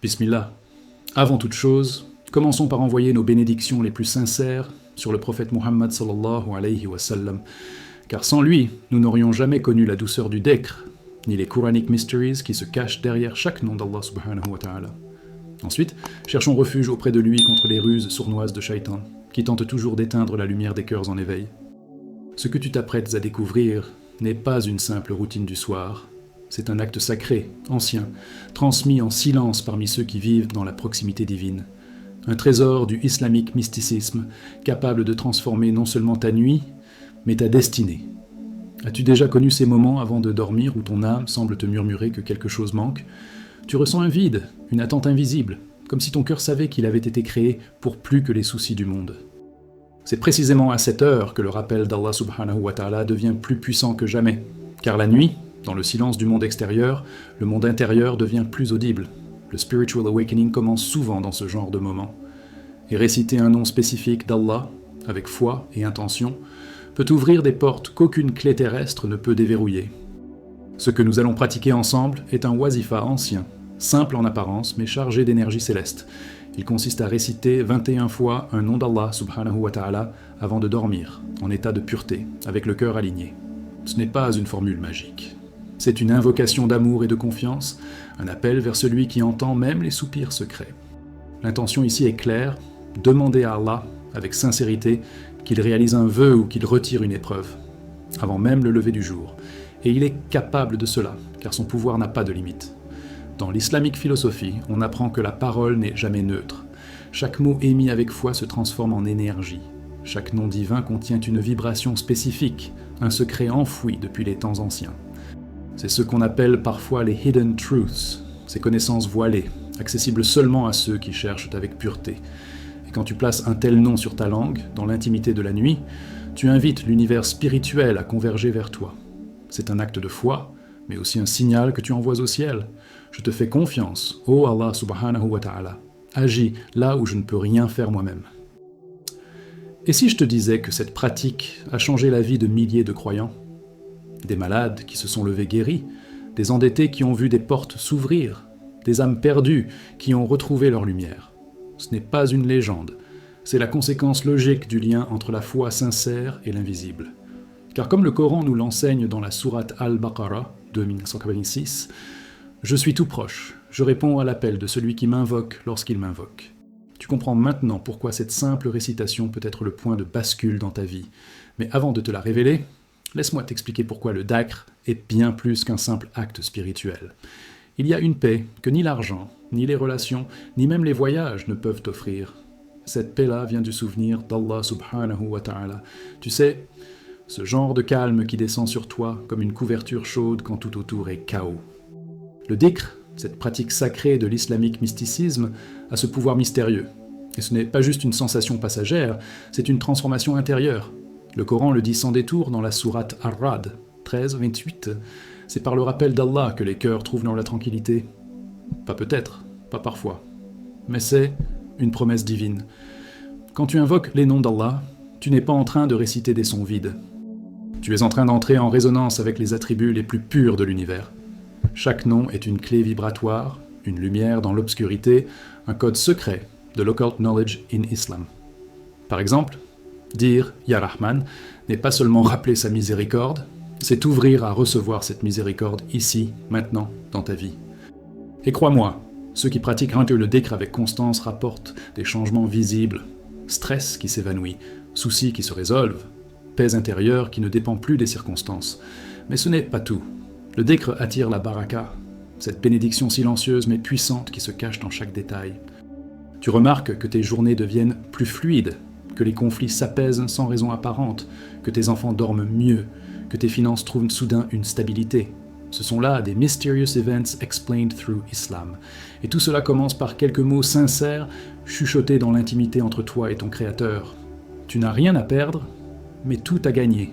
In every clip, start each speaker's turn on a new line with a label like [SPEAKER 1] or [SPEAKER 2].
[SPEAKER 1] Bismillah. Avant toute chose, commençons par envoyer nos bénédictions les plus sincères sur le prophète Muhammad sallallahu alayhi wa sallam, car sans lui, nous n'aurions jamais connu la douceur du dhikr, ni les Quranic mysteries qui se cachent derrière chaque nom d'Allah subhanahu wa ta'ala. Ensuite, cherchons refuge auprès de lui contre les ruses sournoises de Shaitan, qui tentent toujours d'éteindre la lumière des cœurs en éveil. Ce que tu t'apprêtes à découvrir n'est pas une simple routine du soir. C'est un acte sacré, ancien, transmis en silence parmi ceux qui vivent dans la proximité divine. Un trésor du islamique mysticisme, capable de transformer non seulement ta nuit, mais ta destinée. As-tu déjà connu ces moments avant de dormir où ton âme semble te murmurer que quelque chose manque ? Tu ressens un vide, une attente invisible, comme si ton cœur savait qu'il avait été créé pour plus que les soucis du monde. C'est précisément à cette heure que le rappel d'Allah subhanahu wa ta'ala devient plus puissant que jamais, car la nuit, dans le silence du monde extérieur, le monde intérieur devient plus audible. Le spiritual awakening commence souvent dans ce genre de moment. Et réciter un nom spécifique d'Allah, avec foi et intention, peut ouvrir des portes qu'aucune clé terrestre ne peut déverrouiller. Ce que nous allons pratiquer ensemble est un wazifa ancien, simple en apparence mais chargé d'énergie céleste. Il consiste à réciter 21 fois un nom d'Allah subhanahu wa ta'ala avant de dormir, en état de pureté, avec le cœur aligné. Ce n'est pas une formule magique. C'est une invocation d'amour et de confiance, un appel vers celui qui entend même les soupirs secrets. L'intention ici est claire, demander à Allah, avec sincérité, qu'il réalise un vœu ou qu'il retire une épreuve, avant même le lever du jour. Et il est capable de cela, car son pouvoir n'a pas de limite. Dans l'islamique philosophie, on apprend que la parole n'est jamais neutre. Chaque mot émis avec foi se transforme en énergie. Chaque nom divin contient une vibration spécifique, un secret enfoui depuis les temps anciens. C'est ce qu'on appelle parfois les hidden truths, ces connaissances voilées, accessibles seulement à ceux qui cherchent avec pureté. Et quand tu places un tel nom sur ta langue, dans l'intimité de la nuit, tu invites l'univers spirituel à converger vers toi. C'est un acte de foi, mais aussi un signal que tu envoies au ciel. Je te fais confiance, ô Allah subhanahu wa ta'ala. Agis là où je ne peux rien faire moi-même. Et si je te disais que cette pratique a changé la vie de milliers de croyants ? Des malades qui se sont levés guéris, des endettés qui ont vu des portes s'ouvrir, des âmes perdues qui ont retrouvé leur lumière. Ce n'est pas une légende, c'est la conséquence logique du lien entre la foi sincère et l'invisible. Car comme le Coran nous l'enseigne dans la sourate Al-Baqarah de 1986, « Je suis tout proche, je réponds à l'appel de celui qui m'invoque lorsqu'il m'invoque ». Tu comprends maintenant pourquoi cette simple récitation peut être le point de bascule dans ta vie. Mais avant de te la révéler, laisse-moi t'expliquer pourquoi le dhikr est bien plus qu'un simple acte spirituel. Il y a une paix que ni l'argent, ni les relations, ni même les voyages ne peuvent t'offrir. Cette paix-là vient du souvenir d'Allah subhanahu wa ta'ala. Tu sais, ce genre de calme qui descend sur toi comme une couverture chaude quand tout autour est chaos. Le dhikr, cette pratique sacrée de l'islamique mysticisme, a ce pouvoir mystérieux. Et ce n'est pas juste une sensation passagère, c'est une transformation intérieure. Le Coran le dit sans détour dans la sourate Ar-Ra'd 13-28. C'est par le rappel d'Allah que les cœurs trouvent dans la tranquillité. Pas peut-être, pas parfois. Mais c'est une promesse divine. Quand tu invoques les noms d'Allah, tu n'es pas en train de réciter des sons vides. Tu es en train d'entrer en résonance avec les attributs les plus purs de l'univers. Chaque nom est une clé vibratoire, une lumière dans l'obscurité, un code secret de l'occult knowledge in Islam. Par exemple, dire « Ya Rahman » n'est pas seulement rappeler sa miséricorde, c'est t'ouvrir à recevoir cette miséricorde ici, maintenant, dans ta vie. Et crois-moi, ceux qui pratiquent le dhikr avec constance rapportent des changements visibles, stress qui s'évanouit, soucis qui se résolvent, paix intérieure qui ne dépend plus des circonstances. Mais ce n'est pas tout. Le dhikr attire la baraka, cette bénédiction silencieuse mais puissante qui se cache dans chaque détail. Tu remarques que tes journées deviennent plus fluides, que les conflits s'apaisent sans raison apparente, que tes enfants dorment mieux, que tes finances trouvent soudain une stabilité. Ce sont là des mysterious events explained through Islam. Et tout cela commence par quelques mots sincères, chuchotés dans l'intimité entre toi et ton Créateur. Tu n'as rien à perdre, mais tout à gagner.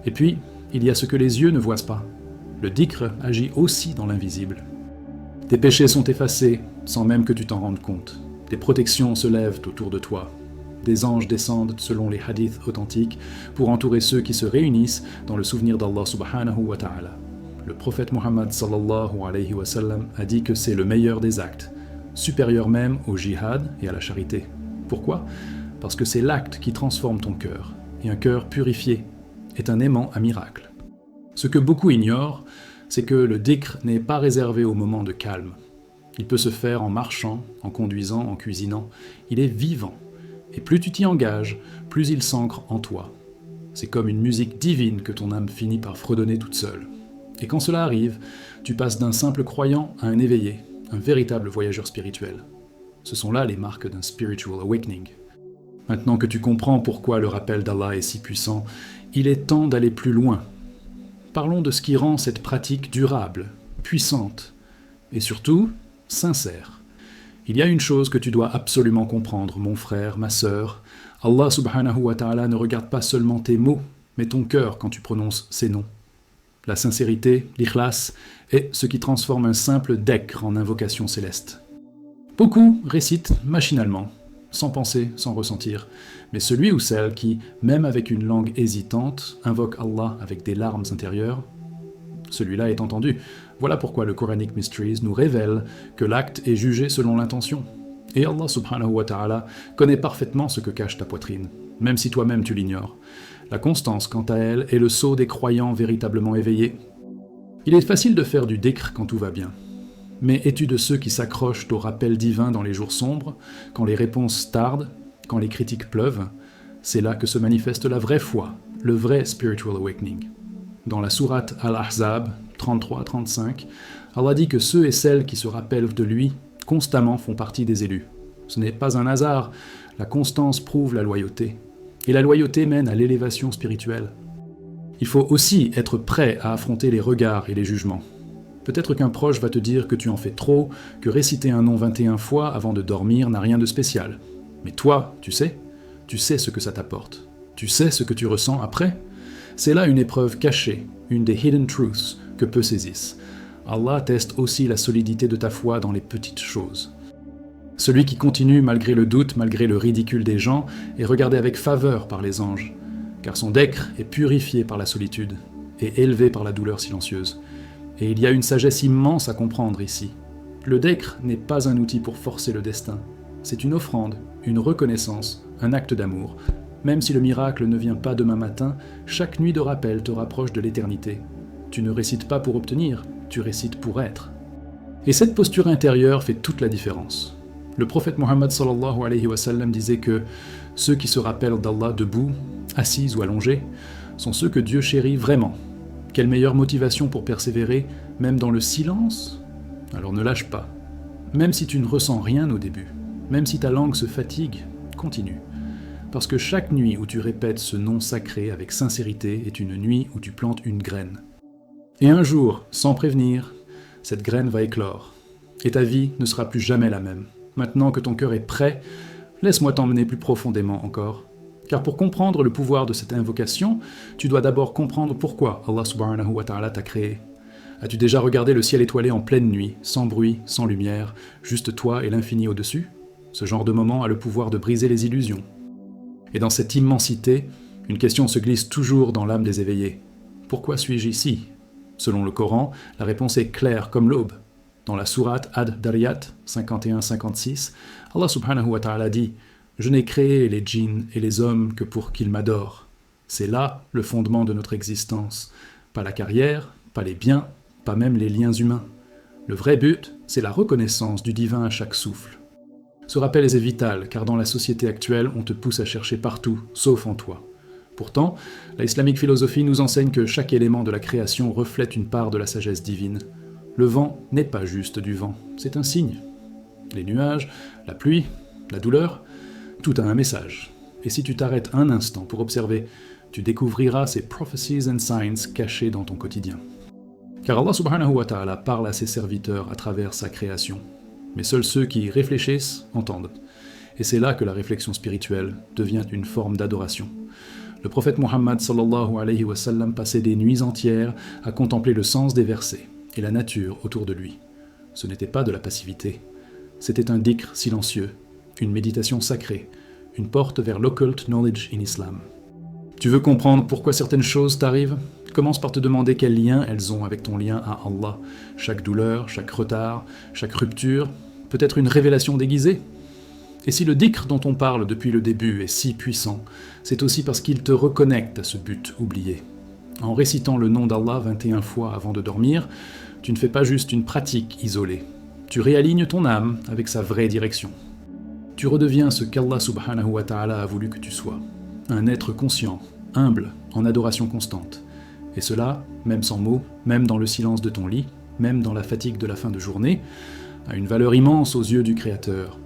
[SPEAKER 1] Et puis, il y a ce que les yeux ne voient pas. Le dhikr agit aussi dans l'invisible. Tes péchés sont effacés, sans même que tu t'en rendes compte. Des protections se lèvent autour de toi. Des anges descendent selon les hadiths authentiques pour entourer ceux qui se réunissent dans le souvenir d'Allah subhanahu wa ta'ala. Le prophète Muhammad sallallahu alayhi wa sallam a dit que c'est le meilleur des actes, supérieur même au jihad et à la charité. Pourquoi ? Parce que c'est l'acte qui transforme ton cœur, et un cœur purifié est un aimant à miracle. Ce que beaucoup ignorent, c'est que le dhikr n'est pas réservé au moment de calme. Il peut se faire en marchant, en conduisant, en cuisinant. Il est vivant. Et plus tu t'y engages, plus il s'ancre en toi. C'est comme une musique divine que ton âme finit par fredonner toute seule. Et quand cela arrive, tu passes d'un simple croyant à un éveillé, un véritable voyageur spirituel. Ce sont là les marques d'un spiritual awakening. Maintenant que tu comprends pourquoi le rappel d'Allah est si puissant, il est temps d'aller plus loin. Parlons de ce qui rend cette pratique durable, puissante, et surtout, sincère. Il y a une chose que tu dois absolument comprendre, mon frère, ma sœur. Allah subhanahu wa ta'ala ne regarde pas seulement tes mots, mais ton cœur quand tu prononces ces noms. La sincérité, l'ikhlas, est ce qui transforme un simple dhikr en invocation céleste. Beaucoup récitent machinalement, sans penser, sans ressentir, mais celui ou celle qui, même avec une langue hésitante, invoque Allah avec des larmes intérieures, celui-là est entendu. Voilà pourquoi le Quranic Mysteries nous révèle que l'acte est jugé selon l'intention. Et Allah subhanahu wa ta'ala connaît parfaitement ce que cache ta poitrine, même si toi-même tu l'ignores. La constance, quant à elle, est le sceau des croyants véritablement éveillés. Il est facile de faire du dhikr quand tout va bien. Mais es-tu de ceux qui s'accrochent au rappel divin dans les jours sombres, quand les réponses tardent, quand les critiques pleuvent? C'est là que se manifeste la vraie foi, le vrai spiritual awakening. Dans la sourate Al-Ahzab 33-35, Allah dit que ceux et celles qui se rappellent de lui constamment font partie des élus. Ce n'est pas un hasard, la constance prouve la loyauté. Et la loyauté mène à l'élévation spirituelle. Il faut aussi être prêt à affronter les regards et les jugements. Peut-être qu'un proche va te dire que tu en fais trop, que réciter un nom 21 fois avant de dormir n'a rien de spécial. Mais toi, tu sais ce que ça t'apporte. Tu sais ce que tu ressens après. C'est là une épreuve cachée, une des hidden truths que peu saisissent. Allah teste aussi la solidité de ta foi dans les petites choses. Celui qui continue malgré le doute, malgré le ridicule des gens, est regardé avec faveur par les anges, car son dhikr est purifié par la solitude et élevé par la douleur silencieuse. Et il y a une sagesse immense à comprendre ici. Le dhikr n'est pas un outil pour forcer le destin. C'est une offrande, une reconnaissance, un acte d'amour. Même si le miracle ne vient pas demain matin, chaque nuit de rappel te rapproche de l'éternité. Tu ne récites pas pour obtenir, tu récites pour être. Et cette posture intérieure fait toute la différence. Le prophète Mohammed sallallahu alayhi wa sallam disait que ceux qui se rappellent d'Allah debout, assis ou allongés, sont ceux que Dieu chérit vraiment. Quelle meilleure motivation pour persévérer, même dans le silence? Alors ne lâche pas. Même si tu ne ressens rien au début, même si ta langue se fatigue, continue. Parce que chaque nuit où tu répètes ce nom sacré avec sincérité est une nuit où tu plantes une graine. Et un jour, sans prévenir, cette graine va éclore. Et ta vie ne sera plus jamais la même. Maintenant que ton cœur est prêt, laisse-moi t'emmener plus profondément encore. Car pour comprendre le pouvoir de cette invocation, tu dois d'abord comprendre pourquoi Allah subhanahu wa ta'ala t'a créé. As-tu déjà regardé le ciel étoilé en pleine nuit, sans bruit, sans lumière, juste toi et l'infini au-dessus? Ce genre de moment a le pouvoir de briser les illusions. Et dans cette immensité, une question se glisse toujours dans l'âme des éveillés. Pourquoi suis-je ici? Selon le Coran, la réponse est claire comme l'aube. Dans la sourate Ad-Dariyat 51-56, Allah subhanahu wa ta'ala dit « Je n'ai créé les djinns et les hommes que pour qu'ils m'adorent. » C'est là le fondement de notre existence. Pas la carrière, pas les biens, pas même les liens humains. Le vrai but, c'est la reconnaissance du divin à chaque souffle. Ce rappel est vital, car dans la société actuelle, on te pousse à chercher partout, sauf en toi. Pourtant, la islamique philosophie nous enseigne que chaque élément de la création reflète une part de la sagesse divine. Le vent n'est pas juste du vent, c'est un signe. Les nuages, la pluie, la douleur, tout a un message. Et si tu t'arrêtes un instant pour observer, tu découvriras ces prophecies and signs cachés dans ton quotidien. Car Allah subhanahu wa ta'ala parle à ses serviteurs à travers sa création. Mais seuls ceux qui réfléchissent entendent. Et c'est là que la réflexion spirituelle devient une forme d'adoration. Le prophète Mohammed sallallahu alayhi wa sallam passait des nuits entières à contempler le sens des versets et la nature autour de lui. Ce n'était pas de la passivité. C'était un dhikr silencieux, une méditation sacrée, une porte vers l'occult knowledge in Islam. Tu veux comprendre pourquoi certaines choses t'arrivent? Commence par te demander quel lien elles ont avec ton lien à Allah. Chaque douleur, chaque retard, chaque rupture, Peut-être une révélation déguisée? Et si le dhikr dont on parle depuis le début est si puissant, c'est aussi parce qu'il te reconnecte à ce but oublié. En récitant le nom d'Allah 21 fois avant de dormir, tu ne fais pas juste une pratique isolée. Tu réalignes ton âme avec sa vraie direction. Tu redeviens ce qu'Allah subhanahu wa ta'ala a voulu que tu sois. Un être conscient, humble, en adoration constante. Et cela, même sans mots, même dans le silence de ton lit, même dans la fatigue de la fin de journée, a une valeur immense aux yeux du Créateur.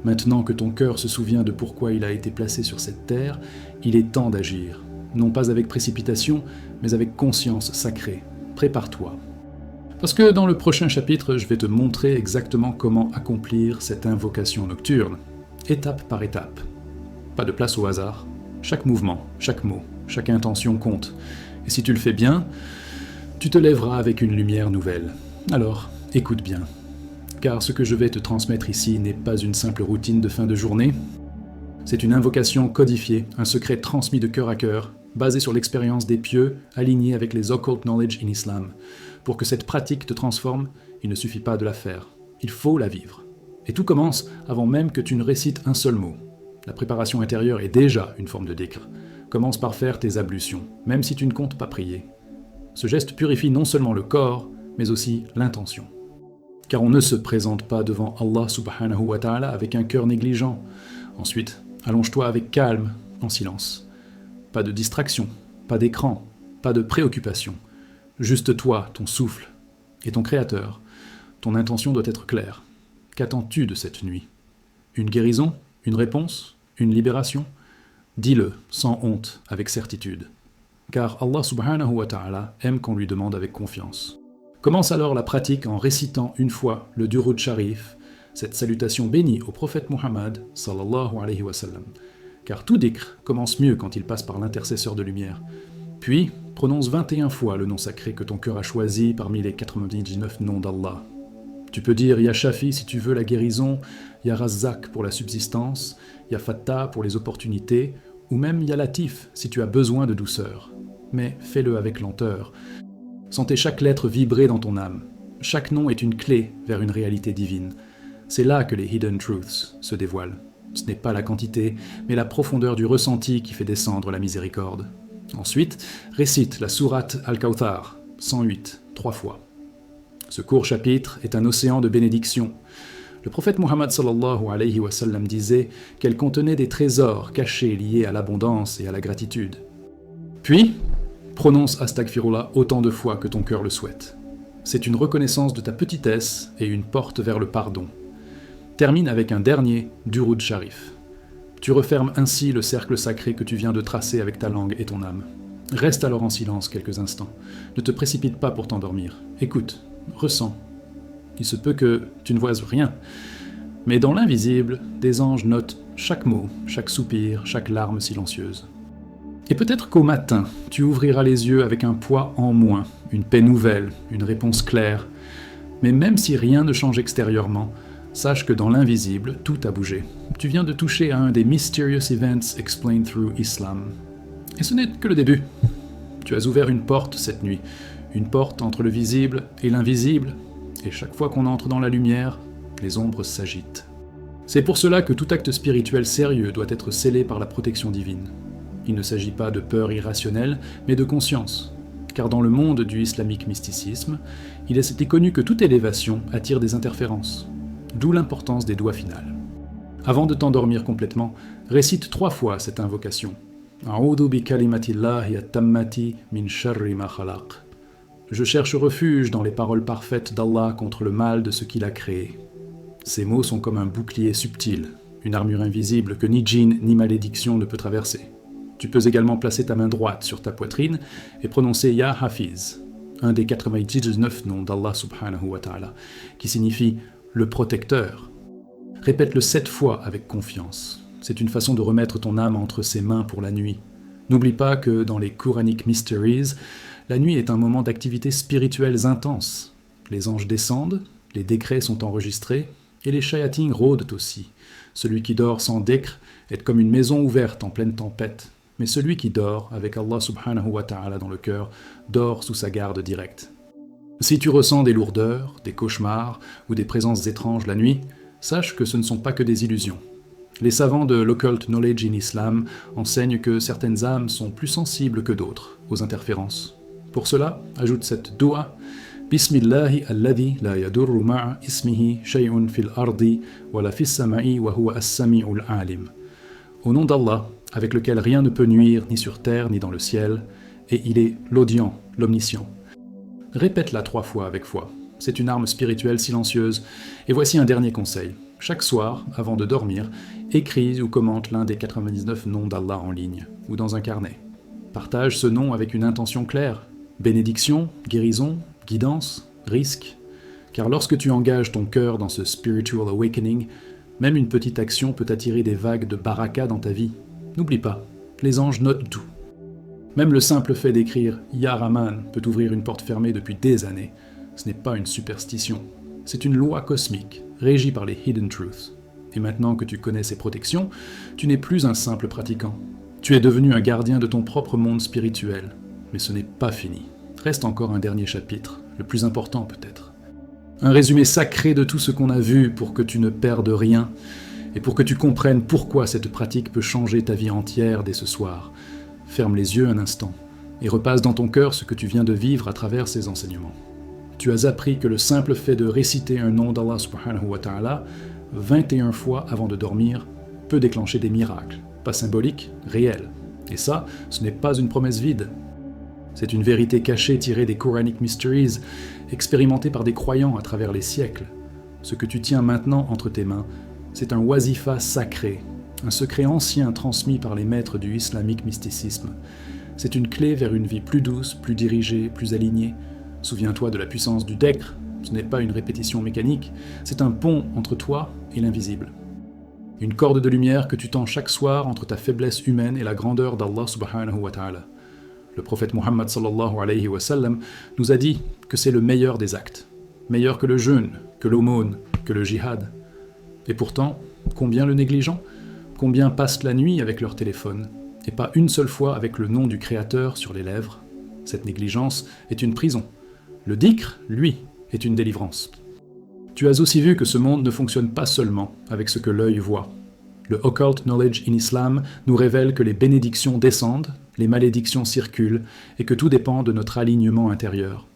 [SPEAKER 1] Maintenant que ton cœur se souvient de pourquoi il a été placé sur cette terre, il est temps d'agir. Non pas avec précipitation, mais avec conscience sacrée. Prépare-toi. Parce que dans le prochain chapitre, je vais te montrer exactement comment accomplir cette invocation nocturne, étape par étape. Pas de place au hasard. Chaque mouvement, chaque mot, chaque intention compte. Et si tu le fais bien, tu te lèveras avec une lumière nouvelle. Alors, écoute bien. Car ce que je vais te transmettre ici n'est pas une simple routine de fin de journée. C'est une invocation codifiée, un secret transmis de cœur à cœur, basé sur l'expérience des pieux, aligné avec les occult knowledge in Islam. Pour que cette pratique te transforme, il ne suffit pas de la faire. Il faut la vivre. Et tout commence avant même que tu ne récites un seul mot. La préparation intérieure est déjà une forme de dhikr. Commence par faire tes ablutions, même si tu ne comptes pas prier. Ce geste purifie non seulement le corps, mais aussi l'intention. Car on ne se présente pas devant Allah subhanahu wa ta'ala avec un cœur négligent. Ensuite, allonge-toi avec calme, en silence. Pas de distraction, pas d'écran, pas de préoccupation. Juste toi, ton souffle, et ton Créateur. Ton intention doit être claire. Qu'attends-tu de cette nuit? Une guérison? Une réponse? Une libération? Dis-le, sans honte, avec certitude. Car Allah subhanahu wa ta'ala aime qu'on lui demande avec confiance. Commence alors la pratique en récitant une fois le Durud Sharif, cette salutation bénie au prophète Muhammad sallallahu alayhi wa sallam. Car tout dhikr commence mieux quand il passe par l'intercesseur de lumière. Puis, prononce 21 fois le nom sacré que ton cœur a choisi parmi les 99 noms d'Allah. Tu peux dire Ya Shafi si tu veux la guérison, Ya Razzaq pour la subsistance, Ya Fattah pour les opportunités, ou même Ya Latif si tu as besoin de douceur. Mais fais-le avec lenteur. Sentez chaque lettre vibrer dans ton âme. Chaque nom est une clé vers une réalité divine. C'est là que les hidden truths se dévoilent. Ce n'est pas la quantité, mais la profondeur du ressenti qui fait descendre la miséricorde. Ensuite, récite la sourate Al-Kawthar, 108, 3 fois. Ce court chapitre est un océan de bénédictions. Le prophète Muhammad sallallahu alayhi wa sallam disait qu'elle contenait des trésors cachés liés à l'abondance et à la gratitude. Puis, prononce Astaghfirullah autant de fois que ton cœur le souhaite. C'est une reconnaissance de ta petitesse et une porte vers le pardon. Termine avec un dernier Durud Sharif. Tu refermes ainsi le cercle sacré que tu viens de tracer avec ta langue et ton âme. Reste alors en silence quelques instants. Ne te précipite pas pour t'endormir. Écoute, ressens. Il se peut que tu ne voies rien. Mais dans l'invisible, des anges notent chaque mot, chaque soupir, chaque larme silencieuse. Et peut-être qu'au matin, tu ouvriras les yeux avec un poids en moins, une paix nouvelle, une réponse claire. Mais même si rien ne change extérieurement, sache que dans l'invisible, tout a bougé. Tu viens de toucher à un des mysterious events explained through Islam. Et ce n'est que le début. Tu as ouvert une porte cette nuit, une porte entre le visible et l'invisible, et chaque fois qu'on entre dans la lumière, les ombres s'agitent. C'est pour cela que tout acte spirituel sérieux doit être scellé par la protection divine. Il ne s'agit pas de peur irrationnelle, mais de conscience. Car dans le monde du islamique mysticisme, il est connu que toute élévation attire des interférences. D'où l'importance des doigts finales. Avant de t'endormir complètement, récite 3 fois cette invocation. A'udhu bi kalimatillahi at-tammati min sharri ma khalaq. Je cherche refuge dans les paroles parfaites d'Allah contre le mal de ce qu'il a créé. Ces mots sont comme un bouclier subtil, une armure invisible que ni djinn ni malédiction ne peut traverser. Tu peux également placer ta main droite sur ta poitrine et prononcer Ya Hafiz, un des 99 noms d'Allah subhanahu wa ta'ala, qui signifie le protecteur. Répète-le 7 fois avec confiance. C'est une façon de remettre ton âme entre ses mains pour la nuit. N'oublie pas que dans les Quranic Mysteries, la nuit est un moment d'activités spirituelles intenses. Les anges descendent, les décrets sont enregistrés, et les shayatins rôdent aussi. Celui qui dort sans dhikr est comme une maison ouverte en pleine tempête. Mais celui qui dort, avec Allah subhanahu wa ta'ala dans le cœur, dort sous sa garde directe. Si tu ressens des lourdeurs, des cauchemars ou des présences étranges la nuit, sache que ce ne sont pas que des illusions. Les savants de l'occult knowledge in Islam enseignent que certaines âmes sont plus sensibles que d'autres aux interférences. Pour cela, ajoute cette doua « Bismillahi alladhi la yadurru ma'a ismihi shay'un fil ardi wa la fis sama'i wa huwa as-sami'ul alim » Au nom d'Allah, avec lequel rien ne peut nuire ni sur terre ni dans le ciel, et il est l'audient, l'omniscient. Répète-la 3 fois avec foi. C'est une arme spirituelle silencieuse. Et voici un dernier conseil. Chaque soir, avant de dormir, écris ou commente l'un des 99 noms d'Allah en ligne, ou dans un carnet. Partage ce nom avec une intention claire. Bénédiction, guérison, guidance, risque. Car lorsque tu engages ton cœur dans ce spiritual awakening, même une petite action peut attirer des vagues de baraka dans ta vie. N'oublie pas, les anges notent tout. Même le simple fait d'écrire « Ya Rahman » peut ouvrir une porte fermée depuis des années. Ce n'est pas une superstition, c'est une loi cosmique, régie par les Hidden Truths. Et maintenant que tu connais ces protections, tu n'es plus un simple pratiquant. Tu es devenu un gardien de ton propre monde spirituel. Mais ce n'est pas fini. Reste encore un dernier chapitre, le plus important peut-être. Un résumé sacré de tout ce qu'on a vu pour que tu ne perdes rien, et pour que tu comprennes pourquoi cette pratique peut changer ta vie entière dès ce soir. Ferme les yeux un instant, et repasse dans ton cœur ce que tu viens de vivre à travers ces enseignements. Tu as appris que le simple fait de réciter un nom d'Allah subhanahu wa ta'ala 21 fois avant de dormir peut déclencher des miracles, pas symboliques, réels. Et ça, ce n'est pas une promesse vide. C'est une vérité cachée tirée des Quranic Mysteries, expérimentée par des croyants à travers les siècles. Ce que tu tiens maintenant entre tes mains, c'est un wazifa sacré, un secret ancien transmis par les maîtres du islamique mysticisme. C'est une clé vers une vie plus douce, plus dirigée, plus alignée. Souviens-toi de la puissance du dhikr, ce n'est pas une répétition mécanique, c'est un pont entre toi et l'invisible. Une corde de lumière que tu tends chaque soir entre ta faiblesse humaine et la grandeur d'Allah subhanahu wa ta'ala. Le prophète Muhammad sallallahu alayhi wa sallam nous a dit que c'est le meilleur des actes, meilleur que le jeûne, que l'aumône, que le jihad. Et pourtant, combien le négligeant ? Combien passent la nuit avec leur téléphone, et pas une seule fois avec le nom du Créateur sur les lèvres ? Cette négligence est une prison. Le dhikr, lui, est une délivrance. Tu as aussi vu que ce monde ne fonctionne pas seulement avec ce que l'œil voit. Le occult knowledge in Islam nous révèle que les bénédictions descendent, les malédictions circulent, et que tout dépend de notre alignement intérieur.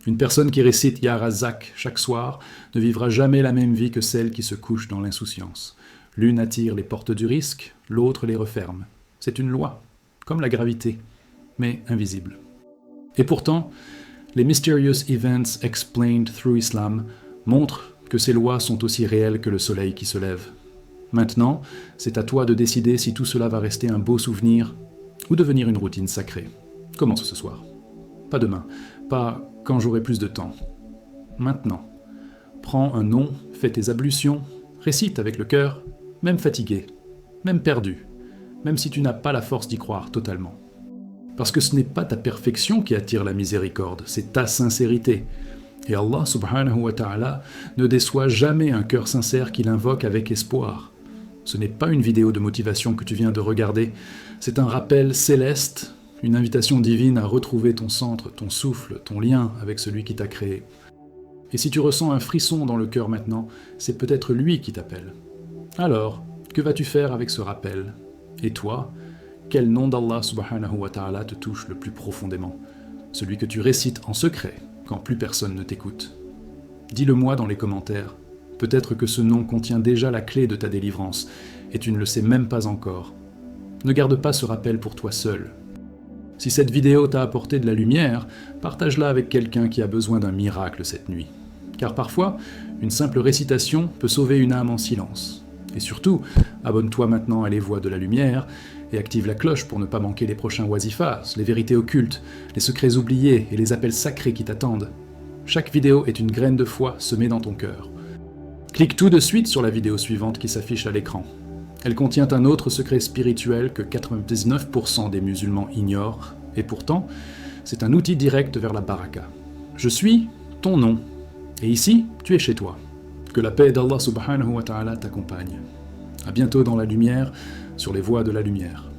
[SPEAKER 1] Une personne qui récite Ya Razak chaque soir ne vivra jamais la même vie que celle qui se couche dans l'insouciance. L'une attire les portes du risque, l'autre les referme. C'est une loi, comme la gravité, mais invisible. Et pourtant, les Mysterious Events Explained Through Islam montrent que ces lois sont aussi réelles que le soleil qui se lève. Maintenant, c'est à toi de décider si tout cela va rester un beau souvenir ou devenir une routine sacrée. Commence ce soir. Pas demain, pas quand j'aurai plus de temps. Maintenant. Prends un nom, fais tes ablutions, récite avec le cœur, même fatigué, même perdu, même si tu n'as pas la force d'y croire totalement. Parce que ce n'est pas ta perfection qui attire la miséricorde, c'est ta sincérité. Et Allah subhanahu wa ta'ala ne déçoit jamais un cœur sincère qu'il invoque avec espoir. Ce n'est pas une vidéo de motivation que tu viens de regarder, c'est un rappel céleste, une invitation divine à retrouver ton centre, ton souffle, ton lien avec celui qui t'a créé. Et si tu ressens un frisson dans le cœur maintenant, c'est peut-être lui qui t'appelle. Alors, que vas-tu faire avec ce rappel ? Et toi, quel nom d'Allah subhanahu wa ta'ala te touche le plus profondément ? Celui que tu récites en secret, quand plus personne ne t'écoute. Dis-le-moi dans les commentaires. Peut-être que ce nom contient déjà la clé de ta délivrance, et tu ne le sais même pas encore. Ne garde pas ce rappel pour toi seul. Si cette vidéo t'a apporté de la lumière, partage-la avec quelqu'un qui a besoin d'un miracle cette nuit. Car parfois, une simple récitation peut sauver une âme en silence. Et surtout, abonne-toi maintenant à Les Voix de la Lumière et active la cloche pour ne pas manquer les prochains wazifas, les vérités occultes, les secrets oubliés et les appels sacrés qui t'attendent. Chaque vidéo est une graine de foi semée dans ton cœur. Clique tout de suite sur la vidéo suivante qui s'affiche à l'écran. Elle contient un autre secret spirituel que 99% des musulmans ignorent, et pourtant, c'est un outil direct vers la baraka. Je suis ton nom, et ici, tu es chez toi. Que la paix d'Allah subhanahu wa ta'ala t'accompagne. À bientôt dans la lumière, sur les voies de la lumière.